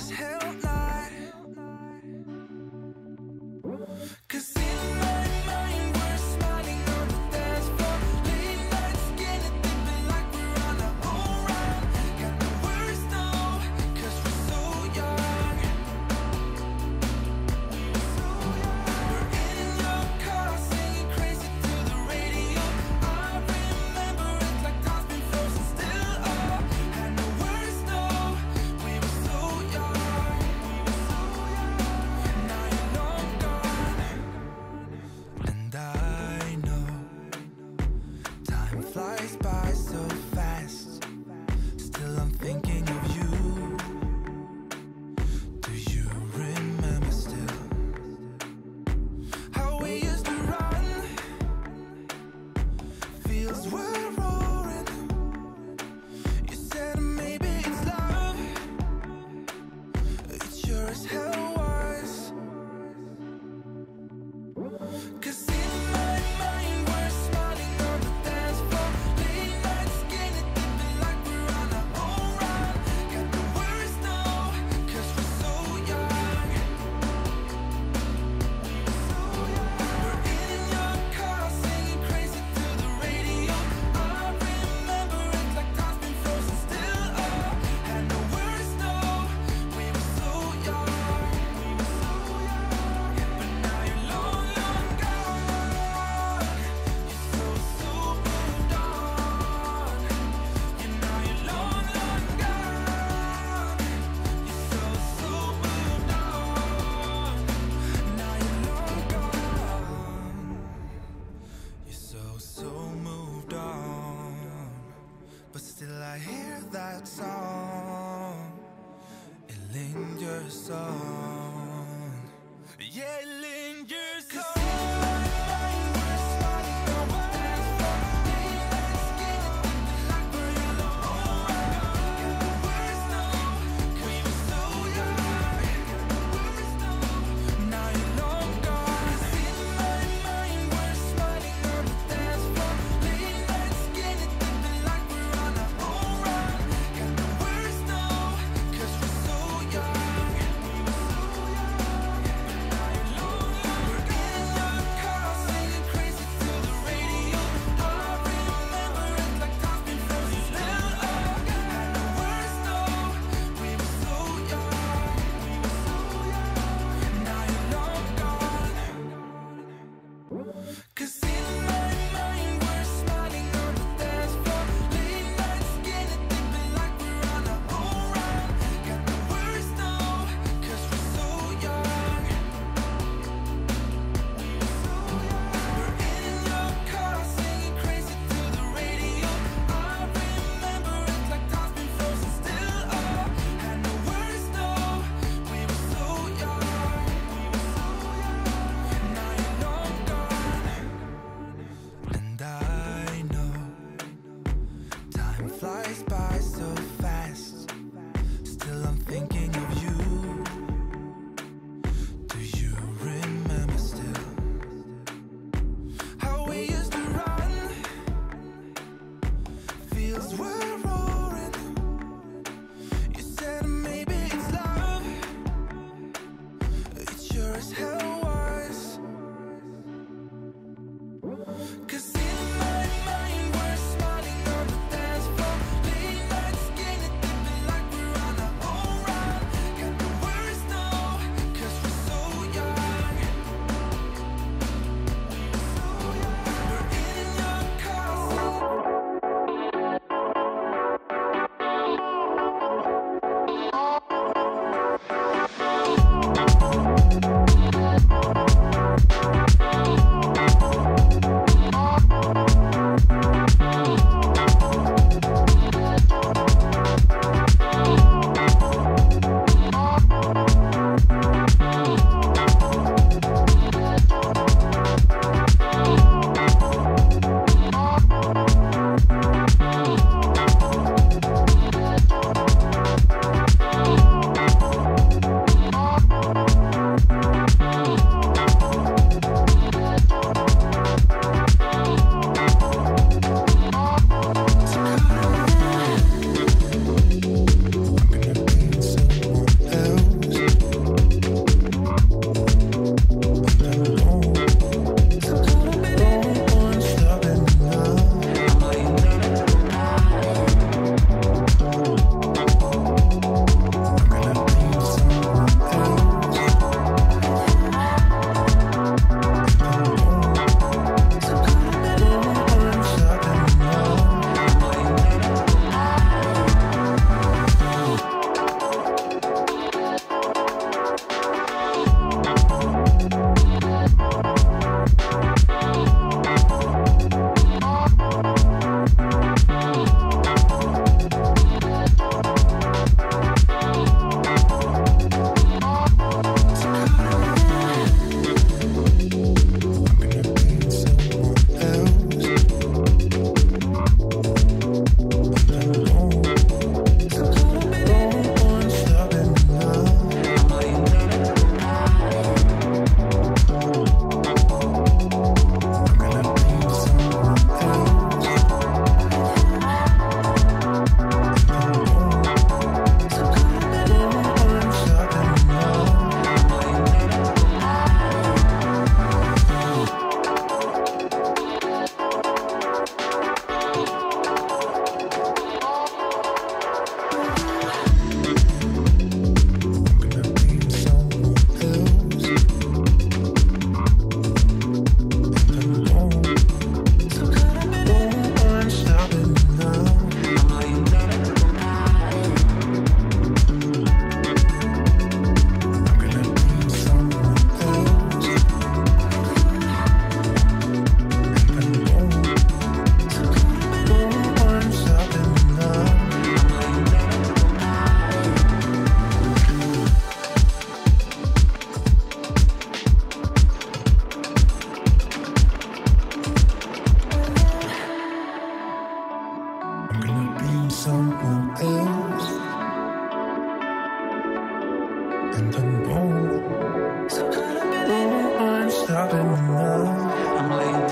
as hell not. 'Cause in my mind we're smiling on the dance floor, late nights getting deep like we're on our own ride. Got the words though, 'cause we're so young. We're in your car singing crazy to the radio. I remember it like time's been frozen still. Oh, had no words though, we were so young. Now you're long gone, and I know time flies by so fast. Still I'm thinking of you. Do you remember still how we used to run? Fields were roaring. You said maybe it's love. It sure as hell was. 'Cause in my mind we're smiling on the dance floor, late nights getting deep like we're on our own ride. Got the words though, 'cause we're so young. We're in your car singing crazy to the radio. I remember it like time's been frozen still. Oh, had no words though, we were so young. But now you're long, long gone. You're so moved on. You know you're long, long gone. You're so moved on. Now you're long gone. You're so moved on. But still I hear that song. It lingers on. Yeah, it lingers on. Now you're long gone. 'Cause in my mind we're smiling on the dance floor, late nights getting deep like we're on our own ride. Got the words though, 'cause we're so young. and then boom. So caught up in it, I'm stopping now. I'm laying